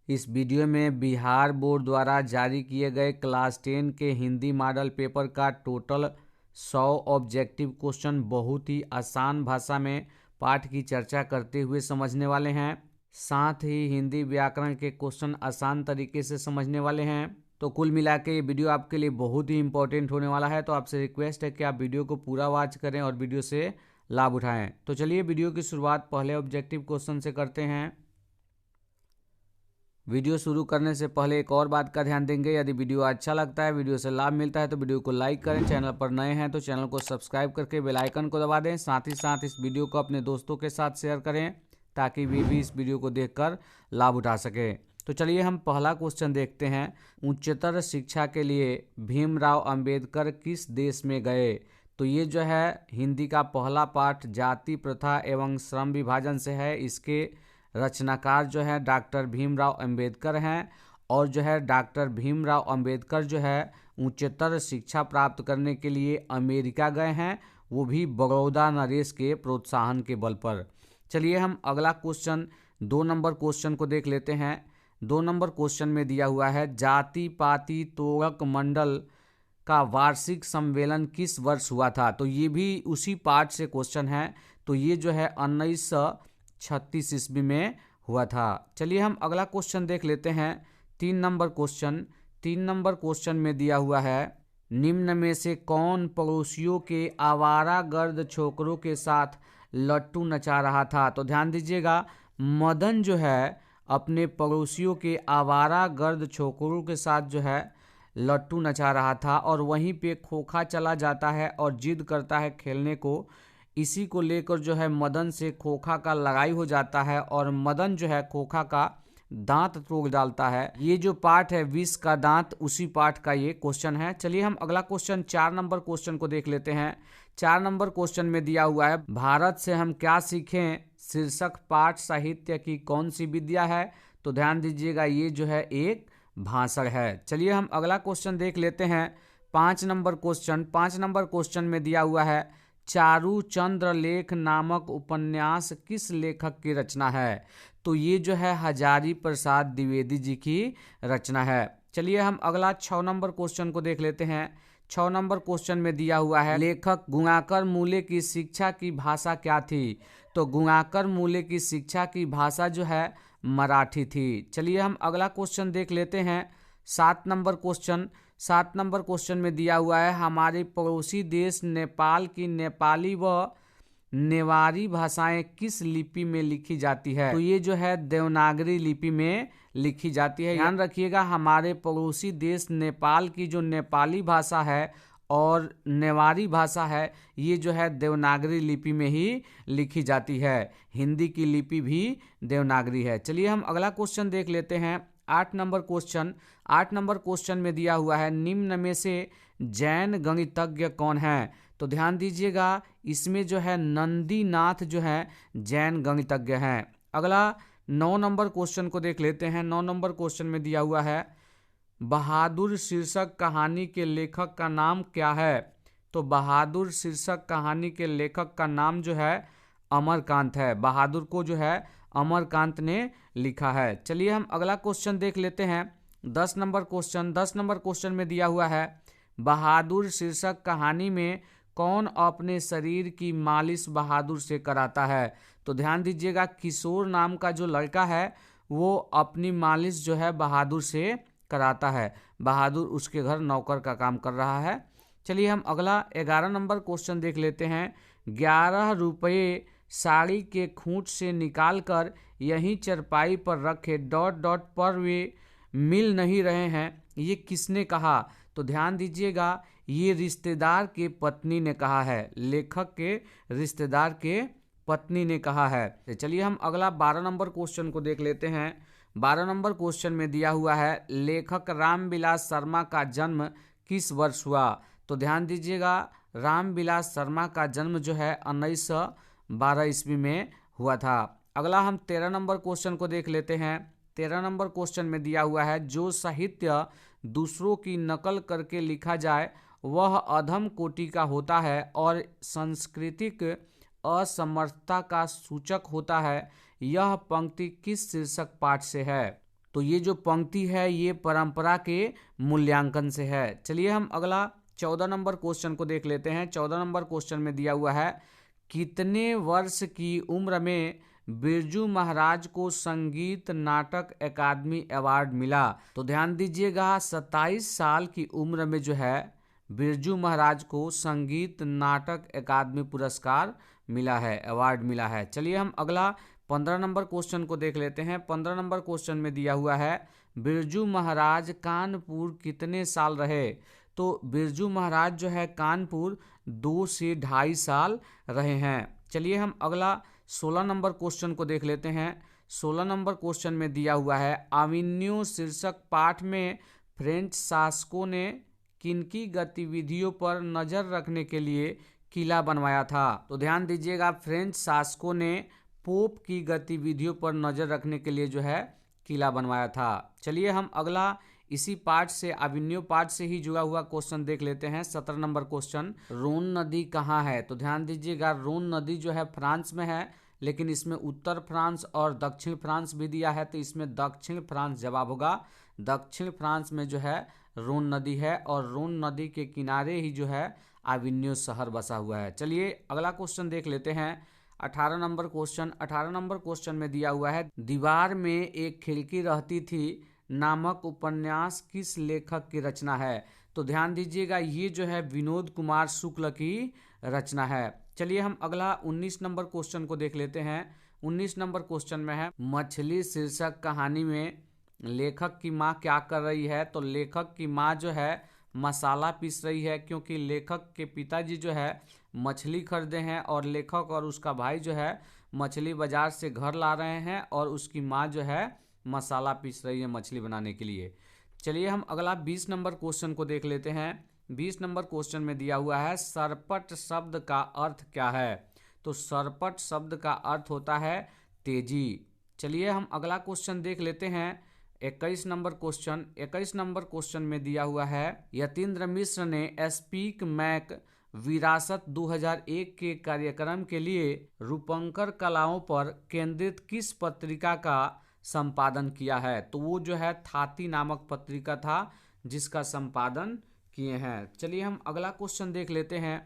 इस वीडियो में बिहार बोर्ड द्वारा जारी किए गए क्लास 10 के हिंदी मॉडल पेपर का टोटल 100 ऑब्जेक्टिव क्वेश्चन बहुत ही आसान भाषा में पाठ की चर्चा करते हुए समझने वाले हैं। साथ ही हिंदी व्याकरण के क्वेश्चन आसान तरीके से समझने वाले हैं। तो कुल मिला के ये वीडियो आपके लिए बहुत ही इंपॉर्टेंट होने वाला है। तो आपसे रिक्वेस्ट है कि आप वीडियो को पूरा वॉच करें और वीडियो से लाभ उठाएं। तो चलिए वीडियो की शुरुआत पहले ऑब्जेक्टिव क्वेश्चन से करते हैं। वीडियो शुरू करने से पहले एक और बात का ध्यान देंगे, यदि वीडियो अच्छा लगता है, वीडियो से लाभ मिलता है तो वीडियो को लाइक करें। चैनल पर नए हैं तो चैनल को सब्सक्राइब करके बेल आइकन को दबा दें। साथ ही साथ इस वीडियो को अपने दोस्तों के साथ शेयर करें ताकि वे भी इस वीडियो को देखकर लाभ उठा सके। तो चलिए हम पहला क्वेश्चन देखते हैं। उच्चतर शिक्षा के लिए भीमराव अंबेडकर किस देश में गए? तो ये जो है हिंदी का पहला पाठ जाति प्रथा एवं श्रम विभाजन से है। इसके रचनाकार जो है डॉक्टर भीमराव अंबेडकर हैं और जो है डॉक्टर भीमराव अंबेडकर जो है उच्चतर शिक्षा प्राप्त करने के लिए अमेरिका गए हैं, वो भी बड़ौदा नरेश के प्रोत्साहन के बल पर। चलिए हम अगला क्वेश्चन 2 नंबर क्वेश्चन को देख लेते हैं। 2 नंबर क्वेश्चन में दिया हुआ है जाति पाति तोड़क मंडल का वार्षिक सम्मेलन किस वर्ष हुआ था? तो ये भी उसी पाठ से क्वेश्चन है। तो ये जो है 1936 ईस्वी में हुआ था। चलिए हम अगला क्वेश्चन देख लेते हैं। 3 नंबर क्वेश्चन। 3 नंबर क्वेश्चन में दिया हुआ है निम्न में से कौन पड़ोसियों के आवारागर्द छोकरों के साथ लट्टू नचा रहा था? तो ध्यान दीजिएगा, मदन जो है अपने पड़ोसियों के आवारागर्द छोकरों के साथ जो है लट्टू नचा रहा था और वहीं पे खोखा चला जाता है और जिद करता है खेलने को। इसी को लेकर जो है मदन से खोखा का लड़ाई हो जाता है और मदन जो है खोखा का दांत तोड़ डालता है। ये जो पाठ है विष का दांत, उसी पाठ का ये क्वेश्चन है। चलिए हम अगला क्वेश्चन 4 नंबर क्वेश्चन को देख लेते हैं। 4 नंबर क्वेश्चन में दिया हुआ है भारत से हम क्या सीखें शीर्षक पाठ साहित्य की कौन सी विद्या है? तो ध्यान दीजिएगा, ये जो है एक भाषण है। चलिए हम अगला क्वेश्चन देख लेते हैं। 5 नंबर क्वेश्चन। 5 नंबर क्वेश्चन में दिया हुआ है चारू चंद्र लेख नामक उपन्यास किस लेखक की रचना है? तो ये जो है हजारी प्रसाद द्विवेदी जी की रचना है। चलिए हम अगला 6 नंबर क्वेश्चन को देख लेते हैं। 6 नंबर क्वेश्चन में दिया हुआ है लेखक गुणाकर मूले की शिक्षा की भाषा क्या थी? तो गुणाकर मूले की शिक्षा की भाषा जो है मराठी थी। चलिए हम अगला क्वेश्चन देख लेते हैं। 7 नंबर क्वेश्चन। 7 नंबर क्वेश्चन में दिया हुआ है हमारे पड़ोसी देश नेपाल की नेपाली व नेवारी भाषाएं किस लिपि में लिखी जाती है? तो ये जो है देवनागरी लिपि में लिखी जाती है। ध्यान रखिएगा, हमारे पड़ोसी देश नेपाल की जो नेपाली भाषा है और नेवारी भाषा है, ये जो है देवनागरी लिपि में ही लिखी जाती है। हिंदी की लिपि भी देवनागरी है। चलिए हम अगला क्वेश्चन देख लेते हैं। 8 नंबर क्वेश्चन। 8 नंबर क्वेश्चन में दिया हुआ है निम्न में से जैन गणितज्ञ कौन है? तो ध्यान दीजिएगा, इसमें जो है नंदीनाथ जो है जैन गणितज्ञ हैं। अगला 9 नंबर क्वेश्चन को देख लेते हैं। 9 नंबर क्वेश्चन में दिया हुआ है बहादुर शीर्षक कहानी के लेखक का नाम क्या है? तो बहादुर शीर्षक कहानी के लेखक का नाम जो है अमरकांत है। बहादुर को जो है अमरकांत ने लिखा है। चलिए हम अगला क्वेश्चन देख लेते हैं। 10 नंबर क्वेश्चन। 10 नंबर क्वेश्चन में दिया हुआ है बहादुर शीर्षक कहानी में कौन अपने शरीर की मालिश बहादुर से कराता है? तो ध्यान दीजिएगा, किशोर नाम का जो लड़का है वो अपनी मालिश जो है बहादुर से कराता है। बहादुर उसके घर नौकर का काम कर रहा है। चलिए हम अगला 11 नंबर क्वेश्चन देख लेते हैं। 11 रुपये साड़ी के खूंट से निकालकर यहीं चरपाई पर रखे डॉट डॉट पर वे मिल नहीं रहे हैं, ये किसने कहा? तो ध्यान दीजिएगा, ये रिश्तेदार के पत्नी ने कहा है। लेखक के रिश्तेदार के पत्नी ने कहा है। चलिए हम अगला 12 नंबर क्वेश्चन को देख लेते हैं। 12 नंबर क्वेश्चन में दिया हुआ है लेखक रामविलास शर्मा का जन्म किस वर्ष हुआ? तो ध्यान दीजिएगा, रामविलास शर्मा का जन्म जो है 1912 ईस्वी में हुआ था। अगला हम 13 नंबर क्वेश्चन को देख लेते हैं। 13 नंबर क्वेश्चन में दिया हुआ है जो साहित्य दूसरों की नकल करके लिखा जाए वह अधम कोटि का होता है और सांस्कृतिक असमर्थता का सूचक होता है। यह पंक्ति किस शीर्षक पाठ से है? तो ये जो पंक्ति है ये परंपरा के मूल्यांकन से है। चलिए हम अगला 14 नंबर क्वेश्चन को देख लेते हैं। 14 नंबर क्वेश्चन में दिया हुआ है, कितने वर्ष की उम्र में बिरजू महाराज को संगीत नाटक अकादमी अवार्ड मिला? तो ध्यान दीजिएगा, 27 साल की उम्र में जो है बिरजू महाराज को संगीत नाटक अकादमी पुरस्कार मिला है, अवार्ड मिला है। चलिए हम अगला 15 नंबर क्वेश्चन को देख लेते हैं। 15 नंबर क्वेश्चन में दिया हुआ है, बिरजू महाराज कानपुर कितने साल रहे? तो बिरजू महाराज जो है कानपुर 2 से 2.5 साल रहे हैं। चलिए हम अगला 16 नंबर क्वेश्चन को देख लेते हैं। 16 नंबर क्वेश्चन में दिया हुआ है, अविन्यो शीर्षक पाठ में फ्रेंच शासकों ने किनकी गतिविधियों पर नजर रखने के लिए किला बनवाया था? तो ध्यान दीजिएगा, फ्रेंच शासकों ने पोप की गतिविधियों पर नजर रखने के लिए जो है किला बनवाया था। चलिए हम अगला इसी पार्ट से, अविन्यो पार्ट से ही जुड़ा हुआ क्वेश्चन देख लेते हैं। 17 नंबर क्वेश्चन, रोन नदी कहाँ है? तो ध्यान दीजिएगा, रोन नदी जो है फ्रांस में है, लेकिन इसमें उत्तर फ्रांस और दक्षिण फ्रांस भी दिया है, तो इसमें दक्षिण फ्रांस जवाब होगा। दक्षिण फ्रांस में जो है रोन नदी है और रोन नदी के किनारे ही जो है अविन्यो शहर बसा हुआ है। चलिए अगला क्वेश्चन देख लेते हैं। 18 नंबर क्वेश्चन। 18 नंबर क्वेश्चन में दिया हुआ है, दीवार में एक खिड़की रहती थी नामक उपन्यास किस लेखक की रचना है? तो ध्यान दीजिएगा, ये जो है विनोद कुमार शुक्ल की रचना है। चलिए हम अगला 19 नंबर क्वेश्चन को देख लेते हैं। 19 नंबर क्वेश्चन में है, मछली शीर्षक कहानी में लेखक की माँ क्या कर रही है? तो लेखक की माँ जो है मसाला पीस रही है, क्योंकि लेखक के पिताजी जो है मछली खरीदे हैं और लेखक और उसका भाई जो है मछली बाजार से घर ला रहे हैं और उसकी माँ जो है मसाला पीस रही है मछली बनाने के लिए। चलिए हम अगला 20 नंबर क्वेश्चन को देख लेते हैं। 20 नंबर क्वेश्चन में दिया हुआ है, सरपट शब्द का अर्थ क्या है? तो सरपट शब्द का अर्थ होता है तेजी। चलिए हम अगला क्वेश्चन देख लेते हैं। 21 नंबर क्वेश्चन। 21 नंबर क्वेश्चन में दिया हुआ है, यतीन्द्र मिश्र ने स्पीक मैक विरासत 2001 के कार्यक्रम के लिए रूपंकर कलाओं पर केंद्रित किस पत्रिका का संपादन किया है? तो वो जो है थाती नामक पत्रिका था जिसका संपादन किए हैं। चलिए हम अगला क्वेश्चन देख लेते हैं।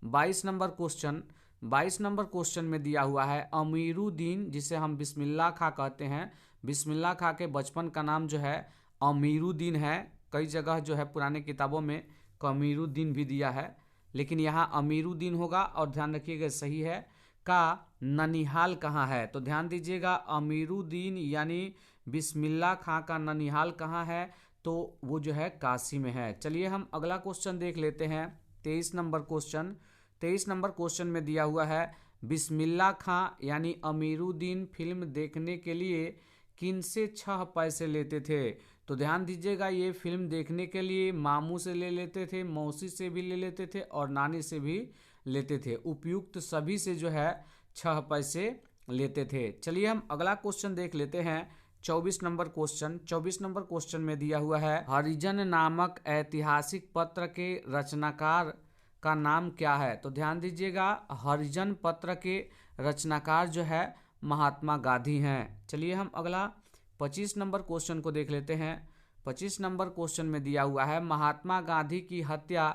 22 नंबर क्वेश्चन। 22 नंबर क्वेश्चन में दिया हुआ है, अमीरुद्दीन, जिसे हम बिस्मिल्लाह खां कहते हैं, बिस्मिल्लाह खां के बचपन का नाम जो है अमीरुद्दीन है। कई जगह जो है पुराने किताबों में कमीरुद्दीन भी दिया है, लेकिन यहाँ अमीरुद्दीन होगा। और ध्यान रखिएगा सही है। का ननिहाल कहाँ है? तो ध्यान दीजिएगा, अमीरुद्दीन यानी बिस्मिल्लाह खां का ननिहाल कहाँ है? तो वो जो है काशी में है। चलिए हम अगला क्वेश्चन देख लेते हैं। 23 नंबर क्वेश्चन। 23 नंबर क्वेश्चन में दिया हुआ है, बिस्मिल्लाह खां यानी अमीरुद्दीन फिल्म देखने के लिए किन से 6 पैसे लेते थे? तो ध्यान दीजिएगा, ये फिल्म देखने के लिए मामू से ले लेते थे, मौसी से भी ले लेते थे और नानी से भी लेते थे। उपयुक्त सभी से जो है 6 पैसे लेते थे। चलिए हम अगला क्वेश्चन देख लेते हैं। 24 नंबर क्वेश्चन। 24 नंबर क्वेश्चन में दिया हुआ है, हरिजन नामक ऐतिहासिक पत्र के रचनाकार का नाम क्या है? तो ध्यान दीजिएगा, हरिजन पत्र के रचनाकार जो है महात्मा गांधी हैं। चलिए हम अगला 25 नंबर क्वेश्चन को देख लेते हैं। 25 नंबर क्वेश्चन में दिया हुआ है, महात्मा गांधी की हत्या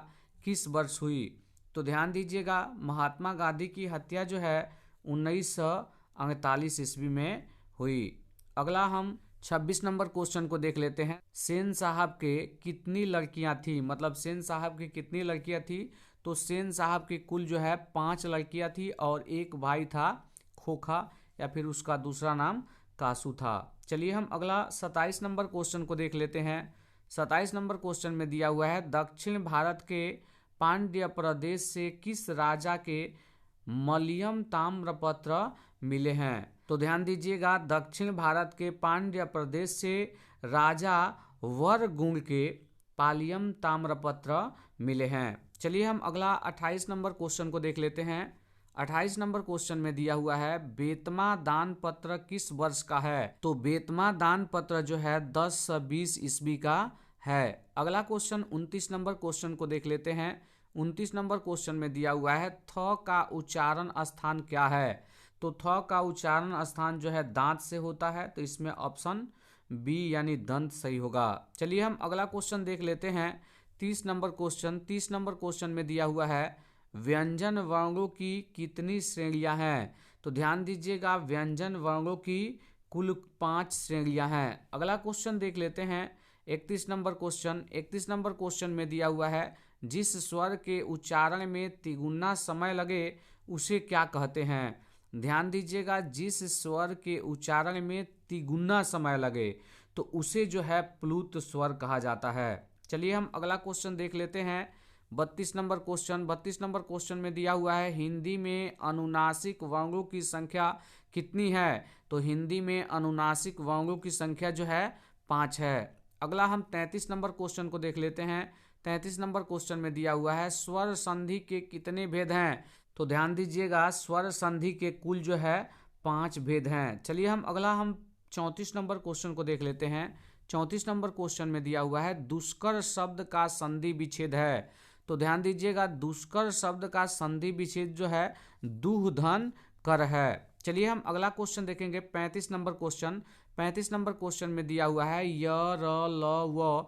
किस वर्ष हुई? तो ध्यान दीजिएगा, महात्मा गांधी की हत्या जो है 1948 ईस्वी में हुई। अगला हम 26 नंबर क्वेश्चन को देख लेते हैं। सेन साहब के कितनी लड़कियां थी? मतलब सेन साहब की कितनी लड़कियां थी? तो सेन साहब की कुल जो है 5 लड़कियां थी और एक भाई था खोखा, या फिर उसका दूसरा नाम कासू था। चलिए हम अगला 27 नंबर क्वेश्चन को देख लेते हैं। 27 नंबर क्वेश्चन में दिया हुआ है, दक्षिण भारत के पांड्य प्रदेश से किस राजा के मलयम ताम्रपत्र मिले हैं? तो ध्यान दीजिएगा, दक्षिण भारत के पांड्य प्रदेश से राजा वरगुण के पालियम ताम्रपत्र मिले हैं। चलिए हम अगला 28 नंबर क्वेश्चन को देख लेते हैं। 28 नंबर क्वेश्चन में दिया हुआ है, बेतमा दान पत्र किस वर्ष का है? तो बेतमा दान पत्र जो है 1020 ईस्वी का है। अगला क्वेश्चन 29 नंबर क्वेश्चन को देख लेते हैं। 29 नंबर क्वेश्चन में दिया हुआ है, थ का उच्चारण स्थान क्या है? तो थ का उच्चारण स्थान जो है दांत से होता है, तो इसमें ऑप्शन बी यानी दंत सही होगा। चलिए हम अगला क्वेश्चन देख लेते हैं। 30 नंबर क्वेश्चन। 30 नंबर क्वेश्चन में दिया हुआ है व्यंजन वर्गों की कितनी श्रेणियां हैं। तो ध्यान दीजिएगा, व्यंजन वर्गों की कुल 5 श्रेणियां हैं। अगला क्वेश्चन देख लेते हैं 31 नंबर क्वेश्चन। 31 नंबर क्वेश्चन में दिया हुआ है जिस स्वर के उच्चारण में तिगुना समय लगे उसे क्या कहते हैं। ध्यान दीजिएगा, जिस स्वर के उच्चारण में तिगुना समय लगे तो उसे जो है प्लुत स्वर कहा जाता है। चलिए हम अगला क्वेश्चन देख लेते हैं 32 नंबर क्वेश्चन। 32 नंबर क्वेश्चन में दिया हुआ है हिंदी में अनुनासिक वर्गों की संख्या कितनी है। तो हिंदी में अनुनासिक वर्गों की संख्या जो है 5 है। अगला हम 33 नंबर क्वेश्चन को देख लेते हैं। 33 नंबर क्वेश्चन में दिया हुआ है स्वर संधि के कितने भेद हैं। तो ध्यान दीजिएगा, स्वर संधि के कुल जो है 5 भेद हैं। चलिए हम अगला 34 नंबर क्वेश्चन को देख लेते हैं। 34 नंबर क्वेश्चन में दिया हुआ है दुष्कर शब्द का संधि विच्छेद है। तो ध्यान दीजिएगा, दुष्कर शब्द का संधि विच्छेद जो है दुह धन कर है। चलिए हम अगला क्वेश्चन देखेंगे 35 नंबर क्वेश्चन। 35 नंबर क्वेश्चन में दिया हुआ है य र ल व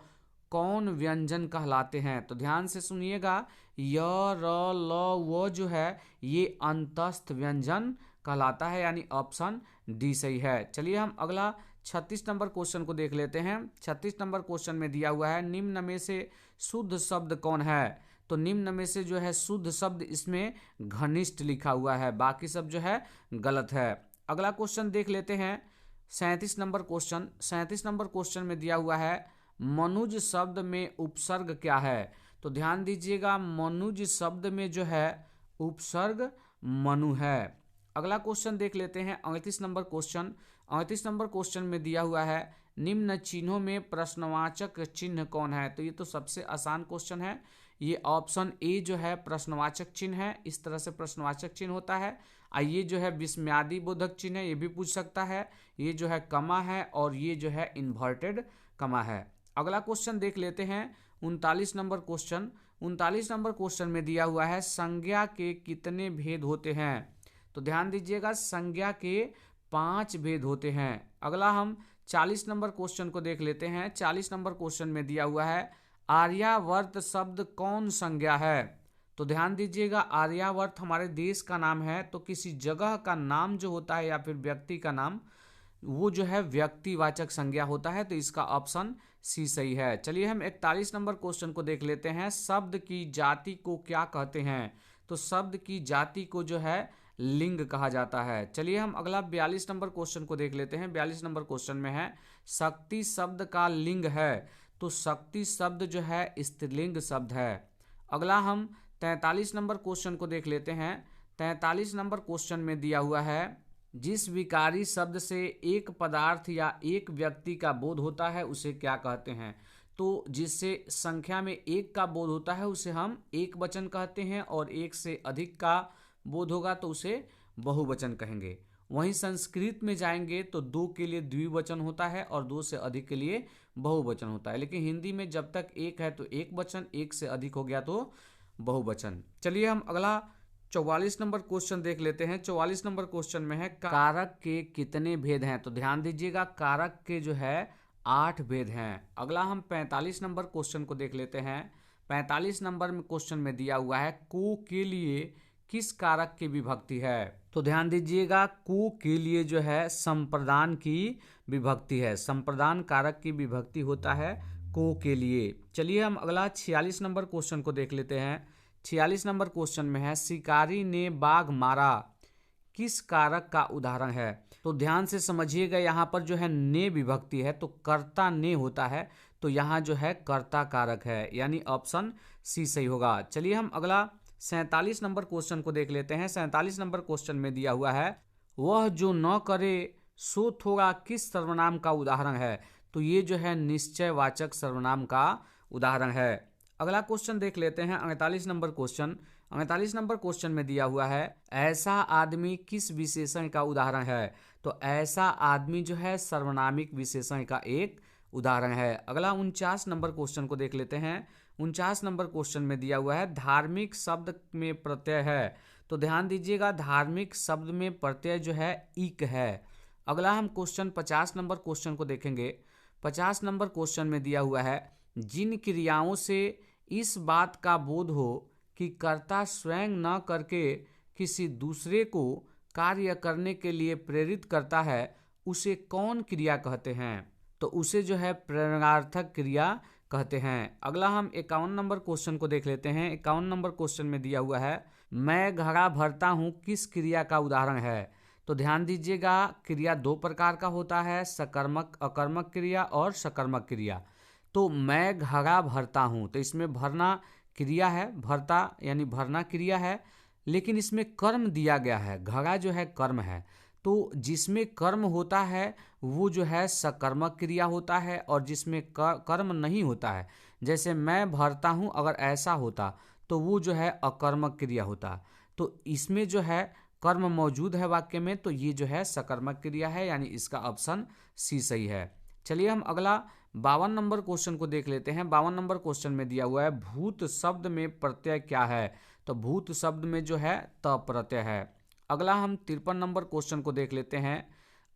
कौन व्यंजन कहलाते हैं। तो ध्यान से सुनिएगा, य र ल व जो है ये अंतस्थ व्यंजन कहलाता है, यानी ऑप्शन डी सही है। चलिए हम अगला 36 नंबर क्वेश्चन को देख लेते हैं। 36 नंबर क्वेश्चन में दिया हुआ है निम्न में से शुद्ध शब्द कौन है। तो निम्न में से जो है शुद्ध शब्द इसमें घनिष्ठ लिखा हुआ है, बाकी सब जो है गलत है। अगला क्वेश्चन देख लेते हैं 37 नंबर क्वेश्चन। 37 नंबर क्वेश्चन में दिया हुआ है मनुज शब्द में उपसर्ग क्या है। तो ध्यान दीजिएगा, मनुज शब्द में जो है उपसर्ग मनु है। अगला क्वेश्चन देख लेते हैं 38 नंबर क्वेश्चन। 38 नंबर क्वेश्चन में दिया हुआ है निम्न चिन्हों में प्रश्नवाचक चिन्ह कौन है। तो ये तो सबसे आसान क्वेश्चन है, ये ऑप्शन ए जो है प्रश्नवाचक चिन्ह है। इस तरह से प्रश्नवाचक चिन्ह होता है। ये जो है विस्मयादि बोधक चिन्ह है, ये भी पूछ सकता है। ये जो है कमा है और ये जो है इन्वर्टेड कमा है। अगला क्वेश्चन देख लेते हैं 39 नंबर क्वेश्चन। 39 नंबर क्वेश्चन में दिया हुआ है संज्ञा के कितने भेद होते हैं। तो ध्यान दीजिएगा, संज्ञा के 5 भेद होते हैं। अगला हम 40 नंबर क्वेश्चन को देख लेते हैं। 40 नंबर क्वेश्चन में दिया हुआ है आर्यावर्त शब्द कौन संज्ञा है। तो ध्यान दीजिएगा, आर्यावर्त हमारे देश का नाम है, तो किसी जगह का नाम जो होता है या फिर व्यक्ति का नाम, वो जो है व्यक्तिवाचक संज्ञा होता है। तो इसका ऑप्शन सी सही है। चलिए हम 41 नंबर क्वेश्चन को देख लेते हैं शब्द की जाति को क्या कहते हैं। तो शब्द की जाति को जो है लिंग कहा जाता है। चलिए हम अगला 42 नंबर क्वेश्चन को देख लेते हैं। 42 नंबर क्वेश्चन में है शक्ति शब्द का लिंग है। तो शक्ति शब्द जो है स्त्रीलिंग शब्द है। अगला हम 43 नंबर क्वेश्चन को देख लेते हैं। 43 नंबर क्वेश्चन में दिया हुआ है जिस विकारी शब्द से एक पदार्थ या एक व्यक्ति का बोध होता है उसे क्या कहते हैं। तो जिससे संख्या में एक का बोध होता है उसे हम एक वचन कहते हैं, और एक से अधिक का बोध होगा तो उसे बहुवचन कहेंगे। वहीं संस्कृत में जाएंगे तो 2 के लिए द्विवचन होता है और 2 से अधिक के लिए बहुवचन होता है। लेकिन हिंदी में जब तक एक है तो एक वचन, एक से अधिक हो गया तो बहुवचन। चलिए हम अगला 44 नंबर क्वेश्चन देख लेते हैं। 44 नंबर क्वेश्चन में है कारक के कितने भेद हैं। तो ध्यान दीजिएगा, कारक के जो है 8 भेद हैं। अगला हम 45 नंबर क्वेश्चन को देख लेते हैं। 45 नंबर में क्वेश्चन में दिया हुआ है को के लिए किस कारक की विभक्ति है। तो ध्यान दीजिएगा, को के लिए जो है संप्रदान की विभक्ति है। संप्रदान कारक की विभक्ति होता है को के लिए। चलिए हम अगला 46 नंबर क्वेश्चन को देख लेते हैं। 46 नंबर क्वेश्चन में है शिकारी ने बाघ मारा किस कारक का उदाहरण है। तो ध्यान से समझिएगा, यहाँ पर जो है ने विभक्ति है तो कर्ता ने होता है, तो यहाँ जो है कर्ता कारक है, यानी ऑप्शन सी सही होगा। चलिए हम अगला 47 नंबर क्वेश्चन को देख लेते हैं। 47 नंबर क्वेश्चन में दिया हुआ है वह जो न करे सो थोड़ा किस सर्वनाम का उदाहरण है। तो ये जो है निश्चयवाचक सर्वनाम का उदाहरण है। अगला क्वेश्चन देख लेते हैं 48 नंबर क्वेश्चन। 48 नंबर क्वेश्चन में दिया हुआ है ऐसा आदमी किस विशेषण का उदाहरण है। तो ऐसा आदमी जो है सर्वनामिक विशेषण का एक उदाहरण है। अगला 49 नंबर क्वेश्चन को देख लेते हैं। 49 नंबर क्वेश्चन में दिया हुआ है धार्मिक शब्द में प्रत्यय है। तो ध्यान दीजिएगा, धार्मिक शब्द में प्रत्यय जो है इक है। अगला हम क्वेश्चन 50 नंबर क्वेश्चन को देखेंगे। 50 नंबर क्वेश्चन में दिया हुआ है, जिन क्रियाओं से इस बात का बोध हो कि कर्ता स्वयं न करके किसी दूसरे को कार्य करने के लिए प्रेरित करता है, उसे कौन क्रिया कहते हैं? तो उसे जो है प्रेरणार्थक क्रिया कहते हैं। अगला हम 51 नंबर क्वेश्चन को देख लेते हैं। 51 नंबर क्वेश्चन में दिया हुआ है, मैं घड़ा भरता हूँ किस क्रिया का उदाहरण है? तो ध्यान दीजिएगा, क्रिया दो प्रकार का होता है, सकर्मक अकर्मक क्रिया और सकर्मक क्रिया। तो मैं घड़ा भरता हूँ, तो इसमें भरना क्रिया है, भरता यानी भरना क्रिया है, लेकिन इसमें कर्म दिया गया है। घड़ा जो है कर्म है, तो जिसमें कर्म होता है वो जो है सकर्मक क्रिया होता है, और जिसमें कर्म नहीं होता है, जैसे मैं भरता हूँ, अगर ऐसा होता तो वो जो है अकर्मक क्रिया होता। तो इसमें जो है कर्म मौजूद है वाक्य में, तो ये जो है सकर्मक क्रिया है, यानी इसका ऑप्शन सी सही है। चलिए हम अगला 52 नंबर क्वेश्चन को देख लेते हैं। 52 नंबर क्वेश्चन में दिया हुआ है, भूत शब्द में प्रत्यय क्या है? तो भूत शब्द में जो है त प्रत्यय है। अगला हम 53 नंबर क्वेश्चन को देख लेते हैं,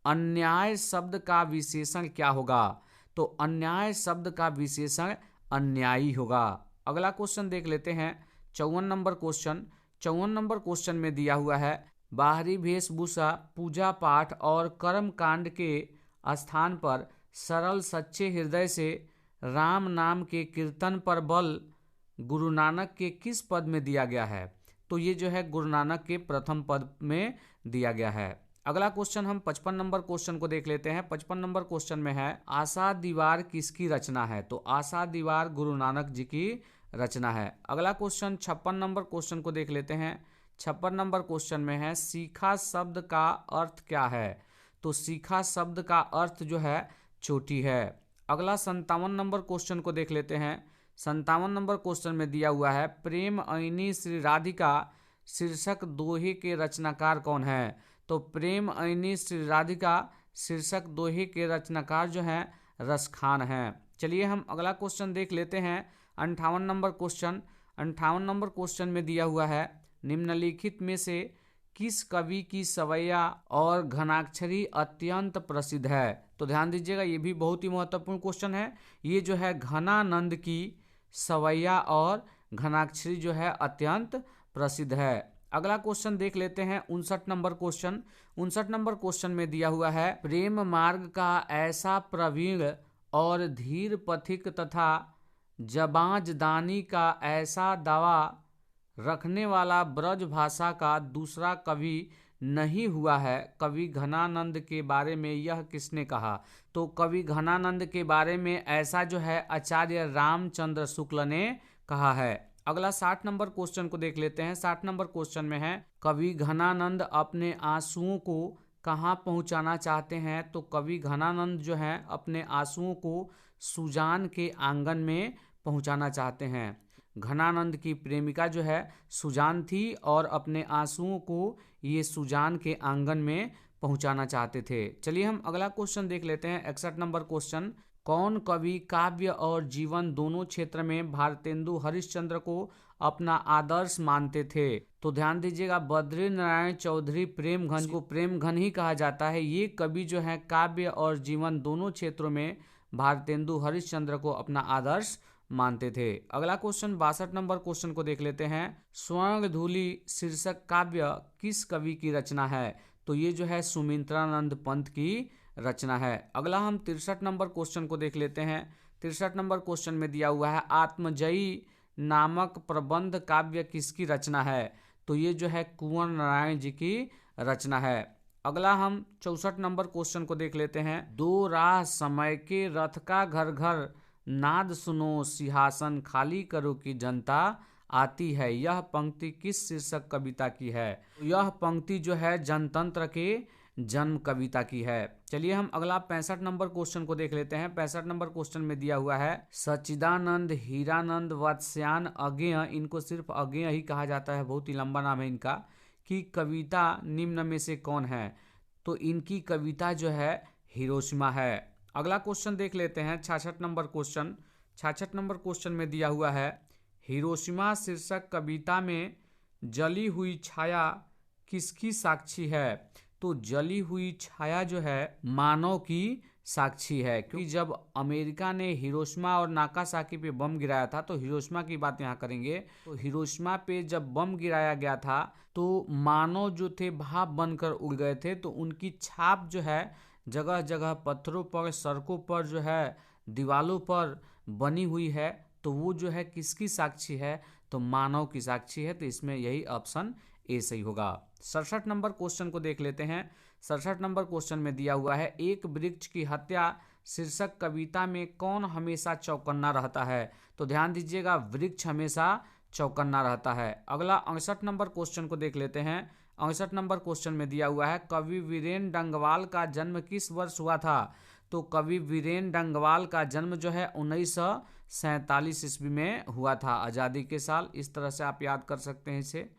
अन्याय शब्द का विशेषण क्या होगा? तो अन्याय शब्द का विशेषण अन्यायी होगा। अगला क्वेश्चन देख लेते हैं 54 नंबर क्वेश्चन। 54 नंबर क्वेश्चन में दिया हुआ है, बाहरी वेशभूषा, पूजा पाठ और कर्म कांड के स्थान पर सरल सच्चे हृदय से राम नाम के कीर्तन पर बल गुरु नानक के किस पद में दिया गया है? तो ये जो है गुरु नानक के प्रथम पद में दिया गया है। अगला क्वेश्चन हम 55 नंबर क्वेश्चन को देख लेते हैं। 55 नंबर क्वेश्चन में है, आशा दीवार किसकी रचना है? तो आशा दीवार गुरु नानक जी की रचना है। अगला क्वेश्चन 56 नंबर क्वेश्चन को देख लेते हैं। 56 नंबर क्वेश्चन में है, सीखा शब्द का अर्थ क्या है? तो सीखा शब्द का अर्थ जो है चोटी है। अगला 57 नंबर क्वेश्चन को देख लेते हैं। 57 नंबर क्वेश्चन में दिया हुआ है, प्रेम अयनी श्री राधिका शीर्षक दोहे के रचनाकार कौन है? तो प्रेम अयनी श्री राधिका शीर्षक दोहे के रचनाकार जो हैं रसखान हैं। चलिए हम अगला क्वेश्चन देख लेते हैं। 58 नंबर क्वेश्चन। 58 नंबर क्वेश्चन में दिया हुआ है, निम्नलिखित में से किस कवि की सवैया और घनाक्षरी अत्यंत प्रसिद्ध है? तो ध्यान दीजिएगा, ये भी बहुत ही महत्वपूर्ण क्वेश्चन है। ये जो है घनानंद की सवैया और घनाक्षरी जो है अत्यंत प्रसिद्ध है। अगला क्वेश्चन देख लेते हैं 59 नंबर क्वेश्चन। 59 नंबर क्वेश्चन में दिया हुआ है, प्रेम मार्ग का ऐसा प्रवीण और धीर पथिक तथा जबांजदानी का ऐसा दावा रखने वाला ब्रज भाषा का दूसरा कवि नहीं हुआ है, कवि घनानंद के बारे में यह किसने कहा? तो कवि घनानंद के बारे में ऐसा जो है आचार्य रामचंद्र शुक्ल ने कहा है। अगला 60 नंबर क्वेश्चन को देख लेते हैं। 60 नंबर क्वेश्चन में है, कवि घनानंद अपने आंसुओं को कहाँ पहुँचाना चाहते हैं? तो कवि घनानंद जो है अपने आंसुओं को सुजान के आंगन में पहुँचाना चाहते हैं। घनानंद की प्रेमिका जो है सुजान थी, और अपने आंसुओं को ये सुजान के आंगन में पहुंचाना चाहते थे। चलिए हम अगला क्वेश्चन देख लेते हैं। 61 नंबर क्वेश्चन, कौन कवि काव्य और जीवन दोनों क्षेत्र में भारतेंदु हरिश्चंद्र को अपना आदर्श मानते थे? तो ध्यान दीजिएगा, बद्री नारायण चौधरी प्रेमघन को प्रेमघन ही कहा जाता है। ये कवि जो है काव्य और जीवन दोनों क्षेत्रों में भारतेंदु हरिश्चंद्र को अपना आदर्श मानते थे। अगला क्वेश्चन 62 नंबर क्वेश्चन को देख लेते हैं। स्वर्ण धूलि शीर्षक काव्य किस कवि की रचना है? तो ये जो है सुमित्रानंद पंत की रचना है। अगला हम 63 नंबर क्वेश्चन को देख लेते हैं। 63 नंबर क्वेश्चन में दिया हुआ है, आत्मजयी नामक प्रबंध काव्य किसकी रचना है? तो ये जो है कुंवर नारायण जी की रचना है। अगला हम 64 नंबर क्वेश्चन को देख लेते हैं। दो राह समय के रथ का घर घर नाद सुनो, सिंहासन खाली करो की जनता आती है, यह पंक्ति किस शीर्षक कविता की है? यह पंक्ति जो है जनतंत्र के जन्म कविता की है। चलिए हम अगला 65 नंबर क्वेश्चन को देख लेते हैं। 65 नंबर क्वेश्चन में दिया हुआ है, सच्चिदानंद हीरानंद वत्स्यान अज्ञेय, इनको सिर्फ अज्ञेय ही कहा जाता है, बहुत ही लंबा नाम है इनका, की कविता निम्न में से कौन है? तो इनकी कविता जो है हिरोशिमा है। अगला क्वेश्चन देख लेते हैं 66 नंबर क्वेश्चन। 66 नंबर क्वेश्चन में दिया हुआ है, हिरोशिमा शीर्षक कविता में जली हुई छाया किसकी साक्षी है? तो जली हुई छाया जो है मानव की साक्षी है, क्योंकि जब अमेरिका ने हिरोशिमा और नागासाकी पे बम गिराया था, तो हिरोशिमा की बात यहाँ करेंगे। तो हिरोशिमा पे जब बम गिराया गया था तो मानव जो थे भाप बनकर उड़ गए थे, तो उनकी छाप जो है जगह जगह पत्थरों पर, सड़कों पर जो है, दीवालों पर बनी हुई है। तो वो जो है किसकी साक्षी है? तो मानव की साक्षी है। तो इसमें यही ऑप्शन ए सही होगा। 67 नंबर क्वेश्चन को देख लेते हैं। 67 नंबर क्वेश्चन में दिया हुआ है, एक वृक्ष की हत्या शीर्षक कविता में कौन हमेशा चौकन्ना रहता है? तो ध्यान दीजिएगा, वृक्ष हमेशा चौकन्ना रहता है। अगला 68 नंबर क्वेश्चन को देख लेते हैं। 68 नंबर क्वेश्चन में दिया हुआ है, कवि वीरेन डंगवाल का जन्म किस वर्ष हुआ था? तो कवि वीरेन डंगवाल का जन्म जो है 1947 ईस्वी में हुआ था, आज़ादी के साल। इस तरह से आप याद कर सकते हैं इसे।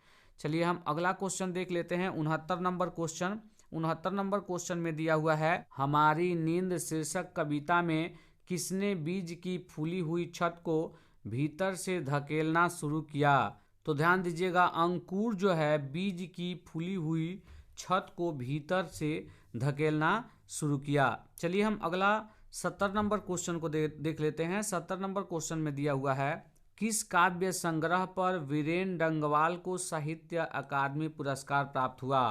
चलिए हम अगला क्वेश्चन देख लेते हैं। 69 नंबर क्वेश्चन। 69 नंबर क्वेश्चन में दिया हुआ है, हमारी नींद शीर्षक कविता में किसने बीज की फूली हुई छत को भीतर से धकेलना शुरू किया? तो ध्यान दीजिएगा, अंकुर जो है बीज की फूली हुई छत को भीतर से धकेलना शुरू किया। चलिए हम अगला 70 नंबर क्वेश्चन को देख लेते हैं। 70 नंबर क्वेश्चन में दिया हुआ है, किस काव्य संग्रह पर वीरेन डंगवाल को साहित्य अकादमी पुरस्कार प्राप्त हुआ?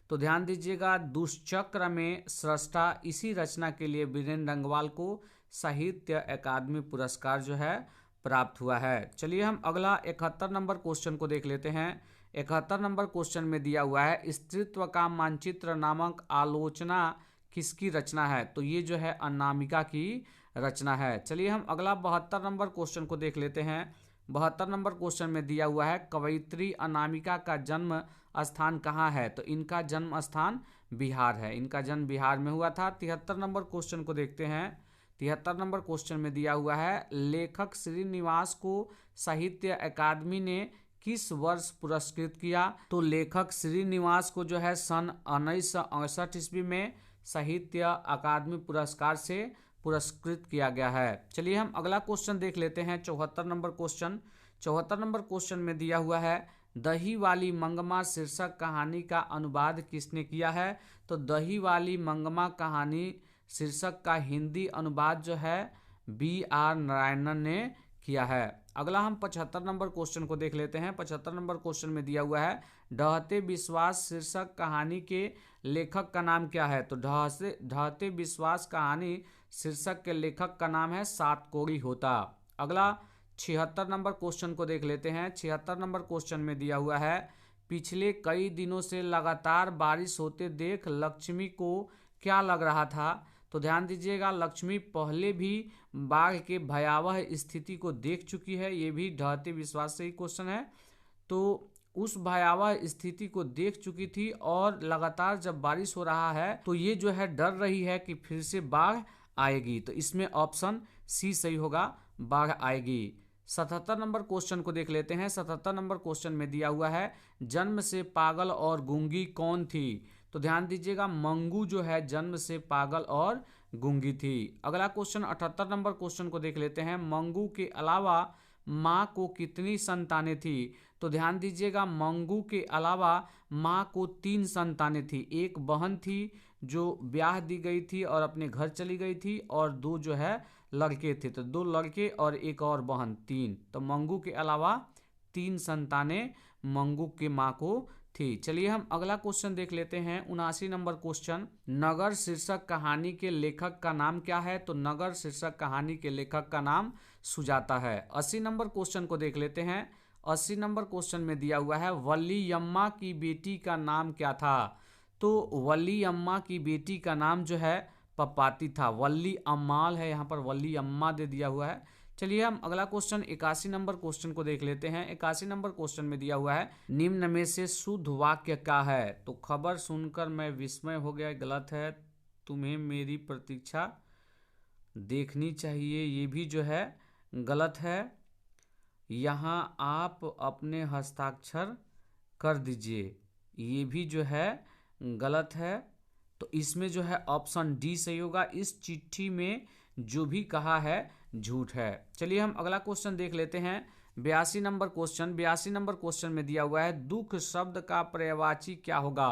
तो ध्यान दीजिएगा, दुष्चक्र में सृष्टा, इसी रचना के लिए वीरेन डंगवाल को साहित्य अकादमी पुरस्कार जो है प्राप्त हुआ है। चलिए हम अगला 71 नंबर क्वेश्चन को देख लेते हैं। 71 नंबर क्वेश्चन में दिया हुआ है, स्त्रीत्व का मानचित्र नामक आलोचना किसकी रचना है? तो ये जो है अनामिका की रचना है। चलिए हम अगला 72 नंबर क्वेश्चन को देख लेते हैं। 72 नंबर क्वेश्चन में दिया हुआ है, कवयित्री अनामिका का जन्म स्थान कहाँ है? तो इनका जन्म स्थान बिहार है, इनका जन्म बिहार में हुआ था। 73 नंबर क्वेश्चन को देखते हैं। 73 नंबर क्वेश्चन में दिया हुआ है, लेखक श्रीनिवास को साहित्य अकादमी ने किस वर्ष पुरस्कृत किया? तो लेखक श्रीनिवास को जो है सन 1968 ईस्वी में साहित्य अकादमी पुरस्कार से पुरस्कृत किया गया है। चलिए हम अगला क्वेश्चन देख लेते हैं। 74 नंबर क्वेश्चन। 74 नंबर क्वेश्चन में दिया हुआ है, दही वाली मंगमा शीर्षक कहानी का अनुवाद किसने किया है? तो दही वाली मंगमा कहानी शीर्षक का हिंदी अनुवाद जो है B.R. नारायणन ने किया है। अगला हम 75 नंबर क्वेश्चन को देख लेते हैं। 75 नंबर क्वेश्चन में दिया हुआ है, ढहते विश्वास शीर्षक कहानी के लेखक का नाम क्या है? तो ढहते विश्वास कहानी शीर्षक के लेखक का नाम है सातकोड़ी होता। अगला 76 नंबर क्वेश्चन को देख लेते हैं। 76 नंबर क्वेश्चन में दिया हुआ है, पिछले कई दिनों से लगातार बारिश होते देख लक्ष्मी को क्या लग रहा था? तो ध्यान दीजिएगा, लक्ष्मी पहले भी बाढ़ के भयावह स्थिति को देख चुकी है। ये भी ढहते विश्वास से ही क्वेश्चन है। तो उस भयावह स्थिति को देख चुकी थी और लगातार जब बारिश हो रहा है तो ये जो है डर रही है कि फिर से बाढ़ आएगी। तो इसमें ऑप्शन सी सही होगा, बाढ़ आएगी। 77 नंबर क्वेश्चन को देख लेते हैं। 77 नंबर क्वेश्चन में दिया हुआ है, जन्म से पागल और गूंगी कौन थी? तो ध्यान दीजिएगा, मंगू जो है जन्म से पागल और गूंगी थी। अगला क्वेश्चन 78 नंबर क्वेश्चन को देख लेते हैं, मंगू के अलावा माँ को कितनी संतानें थी? तो ध्यान दीजिएगा, मंगू के अलावा माँ को 3 संतानें थी। एक बहन थी जो ब्याह दी गई थी और अपने घर चली गई थी, और 2 जो है लड़के थे। तो 2 लड़के और एक और बहन, 3। तो मंगू के अलावा 3 संतानें मंगू के माँ को थी। चलिए हम अगला क्वेश्चन देख लेते हैं। 79 नंबर क्वेश्चन, नगर शीर्षक कहानी के लेखक का नाम क्या है? तो नगर शीर्षक कहानी के लेखक का नाम सुजाता है। 80 नंबर क्वेश्चन को देख लेते हैं। 80 नंबर क्वेश्चन में दिया हुआ है, वल्लीयम्मा की बेटी का नाम क्या था? तो वल्लीयम्मा की बेटी का नाम जो है पपाती था। वल्ली अम्माल है, यहाँ पर वल्ली अम्मा दे दिया हुआ है। चलिए हम अगला क्वेश्चन 81 नंबर क्वेश्चन को देख लेते हैं। 81 नंबर क्वेश्चन में दिया हुआ है, निम्न में से शुद्ध वाक्य क्या है? तो खबर सुनकर मैं विस्मय हो गया, गलत है। तुम्हें मेरी प्रतीक्षा देखनी चाहिए, ये भी जो है गलत है। यहाँ आप अपने हस्ताक्षर कर दीजिए, ये भी जो है गलत है। तो इसमें जो है ऑप्शन डी सही होगा, इस चिट्ठी में जो भी कहा है झूठ है। चलिए हम अगला क्वेश्चन देख लेते हैं। 82 नंबर क्वेश्चन। 82 नंबर क्वेश्चन में दिया हुआ है, दुख शब्द का पर्यायवाची क्या होगा?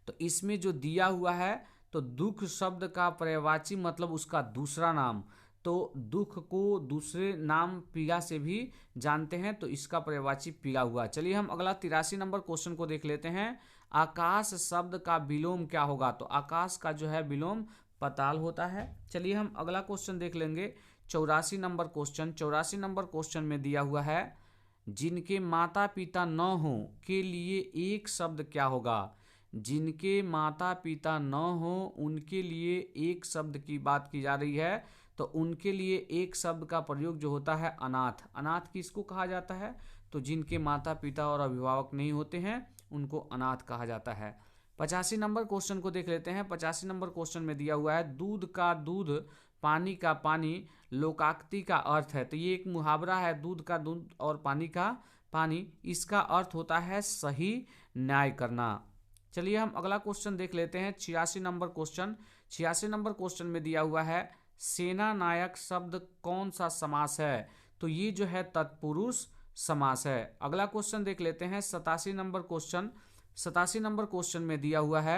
तो इसमें जो दिया हुआ है तो दुख शब्द का पर्यायवाची मतलब उसका दूसरा नाम, तो दुख को दूसरे नाम पीड़ा से भी जानते हैं, तो इसका पर्यायवाची पीड़ा हुआ। चलिए हम अगला 83 नंबर क्वेश्चन को देख लेते हैं। आकाश शब्द का विलोम क्या होगा? तो आकाश का जो है विलोम पाताल होता है। चलिए हम अगला क्वेश्चन देख लेंगे। 84 नंबर क्वेश्चन, 84 नंबर क्वेश्चन में दिया हुआ है जिनके माता पिता न हो के लिए एक शब्द क्या होगा? जिनके माता पिता न हो उनके लिए एक शब्द की बात की जा रही है, तो उनके लिए एक शब्द का प्रयोग जो होता है अनाथ। अनाथ किसको कहा जाता है? तो जिनके माता पिता और अभिभावक नहीं होते हैं उनको अनाथ कहा जाता है। 85 नंबर क्वेश्चन को देख लेते हैं। 85 नंबर क्वेश्चन में दिया हुआ है दूध का दूध पानी का पानी लोकाक्ति का अर्थ है। तो ये एक मुहावरा है, दूध का दूध और पानी का पानी, इसका अर्थ होता है सही न्याय करना। चलिए हम अगला क्वेश्चन देख लेते हैं। 86 नंबर क्वेश्चन, 86 नंबर क्वेश्चन में दिया हुआ है सेना नायक शब्द कौन सा समास है? तो ये जो है तत्पुरुष समास है। अगला क्वेश्चन देख लेते हैं 87 नंबर क्वेश्चन। 87 नंबर क्वेश्चन में दिया हुआ है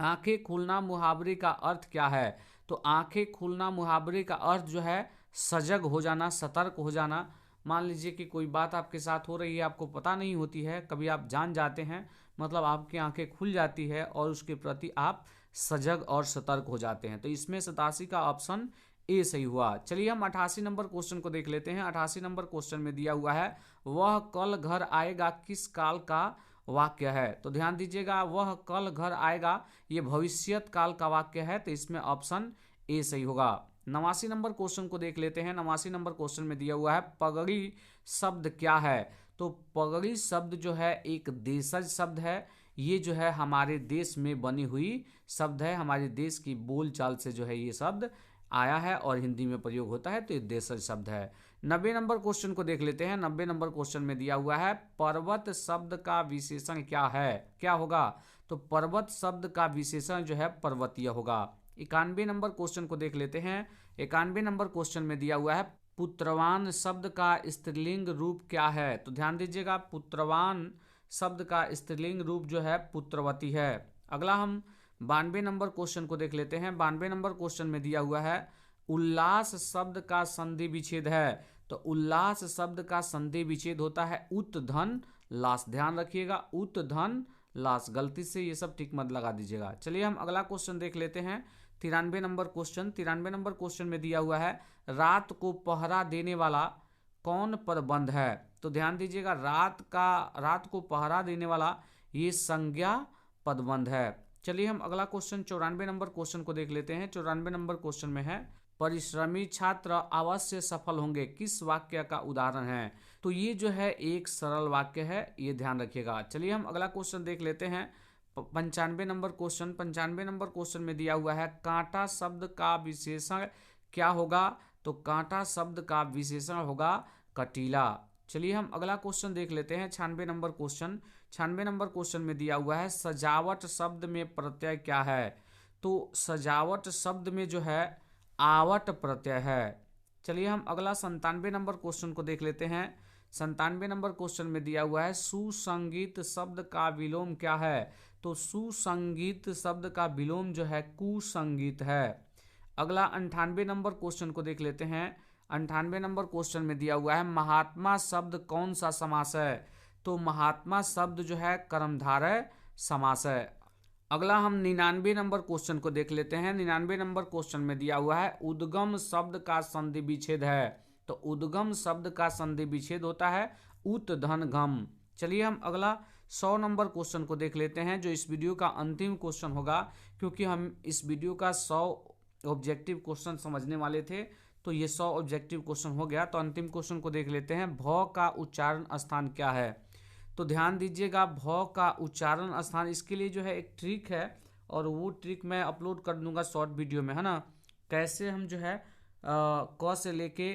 आंखें खुलना मुहावरे का अर्थ क्या है? तो आंखें खुलना मुहावरे का अर्थ जो है सजग हो जाना, सतर्क हो जाना। मान लीजिए कि कोई बात आपके साथ हो रही है, आपको पता नहीं होती है, कभी आप जान जाते हैं, मतलब आपकी आंखें खुल जाती है और उसके प्रति आप सजग और सतर्क हो जाते हैं। तो इसमें 87 का ऑप्शन ए सही हुआ। चलिए हम 88 नंबर क्वेश्चन को देख लेते हैं। 88 नंबर क्वेश्चन में दिया हुआ है वह कल घर आएगा किस काल का वाक्य है? तो ध्यान दीजिएगा, वह कल घर आएगा ये भविष्यत काल का वाक्य है, तो इसमें ऑप्शन ए सही होगा। 89 नंबर क्वेश्चन को देख लेते हैं। 89 नंबर क्वेश्चन में दिया हुआ है पगड़ी शब्द क्या है? तो पगड़ी शब्द जो है एक देशज शब्द है, ये जो है हमारे देश में बनी हुई शब्द है, हमारे देश की बोलचाल से जो है ये शब्द आया है और हिंदी में प्रयोग होता है, तो ये देशज शब्द है। 90 नंबर क्वेश्चन को देख लेते हैं। 90 नंबर क्वेश्चन में दिया हुआ है पर्वत शब्द का विशेषण क्या है, क्या होगा? तो पर्वत शब्द का विशेषण जो है पर्वतीय होगा। 91 नंबर क्वेश्चन को देख लेते हैं। 91 नंबर क्वेश्चन में दिया हुआ है पुत्रवान शब्द का स्त्रीलिंग रूप क्या है? तो ध्यान दीजिएगा, पुत्रवान शब्द का स्त्रीलिंग रूप जो है पुत्रवती है। अगला हम 92 नंबर क्वेश्चन को देख लेते हैं। 92 नंबर क्वेश्चन में दिया हुआ है उल्लास शब्द का संधि विच्छेद है। तो उल्लास शब्द का संधि विच्छेद होता है उत धन लास। ध्यान रखिएगा, उत धन लास, गलती से ये सब टिक मत लगा दीजिएगा। चलिए हम अगला क्वेश्चन देख लेते हैं। 93 नंबर क्वेश्चन। 93 नंबर क्वेश्चन में दिया हुआ है रात को पहरा देने वाला कौन पदबंध है? तो ध्यान दीजिएगा, रात को पहरा देने वाला ये संज्ञा पदबंध है। चलिए हम अगला क्वेश्चन 94 नंबर क्वेश्चन को देख लेते हैं। 94 नंबर क्वेश्चन में है परिश्रमी छात्र अवश्य सफल होंगे किस वाक्य का उदाहरण है? तो ये जो है एक सरल वाक्य है, ये ध्यान रखिएगा। चलिए हम अगला क्वेश्चन देख लेते हैं। 95 नंबर क्वेश्चन। 95 नंबर क्वेश्चन में दिया हुआ है कांटा शब्द का विशेषण क्या होगा? तो कांटा शब्द का विशेषण होगा कटीला। चलिए हम अगला क्वेश्चन देख लेते हैं। 96 नंबर क्वेश्चन। 96 नंबर क्वेश्चन में दिया हुआ है सजावट शब्द में प्रत्यय क्या है? तो सजावट शब्द में जो है आवट प्रत्यय है। चलिए हम अगला 97 नंबर क्वेश्चन को देख लेते हैं। 97 नंबर क्वेश्चन में दिया हुआ है सुसंगीत शब्द का विलोम क्या है? तो सुसंगीत शब्द का विलोम जो है कुसंगीत है। अगला 98 नंबर क्वेश्चन को देख लेते हैं। 98 नंबर क्वेश्चन में दिया हुआ है महात्मा शब्द कौन सा समास है? तो महात्मा शब्द जो है कर्मधारय समास है। अगला हम 99 नंबर क्वेश्चन को देख लेते हैं। 99 नंबर क्वेश्चन में दिया हुआ है उद्गम शब्द का संधि विच्छेद है। तो उद्गम शब्द का संधि विच्छेद होता है उत धन गम। चलिए हम अगला 100 नंबर क्वेश्चन को देख लेते हैं, जो इस वीडियो का अंतिम क्वेश्चन होगा, क्योंकि हम इस वीडियो का 100 ऑब्जेक्टिव क्वेश्चन समझने वाले थे, तो ये 100 ऑब्जेक्टिव क्वेश्चन हो गया। तो अंतिम क्वेश्चन को देख लेते हैं भ का उच्चारण स्थान क्या है? तो ध्यान दीजिएगा, भ का उच्चारण स्थान, इसके लिए जो है एक ट्रिक है और वो ट्रिक मैं अपलोड कर दूंगा शॉर्ट वीडियो में, है ना। कैसे हम जो है क से लेके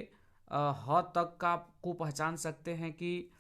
ह तक का को पहचान सकते हैं कि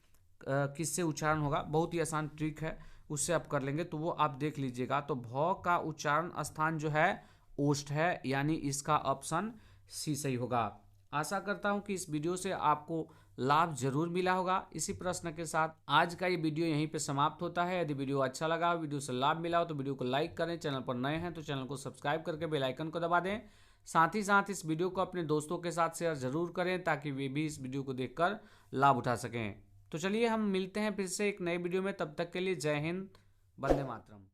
किससे उच्चारण होगा, बहुत ही आसान ट्रिक है, उससे आप कर लेंगे, तो वो आप देख लीजिएगा। तो भ का उच्चारण स्थान जो है ओष्ठ है, यानी इसका ऑप्शन सी सही होगा। आशा करता हूं कि इस वीडियो से आपको लाभ जरूर मिला होगा। इसी प्रश्न के साथ आज का ये वीडियो यहीं पे समाप्त होता है। यदि वीडियो अच्छा लगा, वीडियो से लाभ मिला हो तो वीडियो को लाइक करें, चैनल पर नए हैं तो चैनल को सब्सक्राइब करके बेल आइकन को दबा दें। साथ ही साथ इस वीडियो को अपने दोस्तों के साथ शेयर जरूर करें ताकि वे भी इस वीडियो को देखकर लाभ उठा सकें। तो चलिए हम मिलते हैं फिर से एक नए वीडियो में, तब तक के लिए जय हिंद, वंदे मातरम।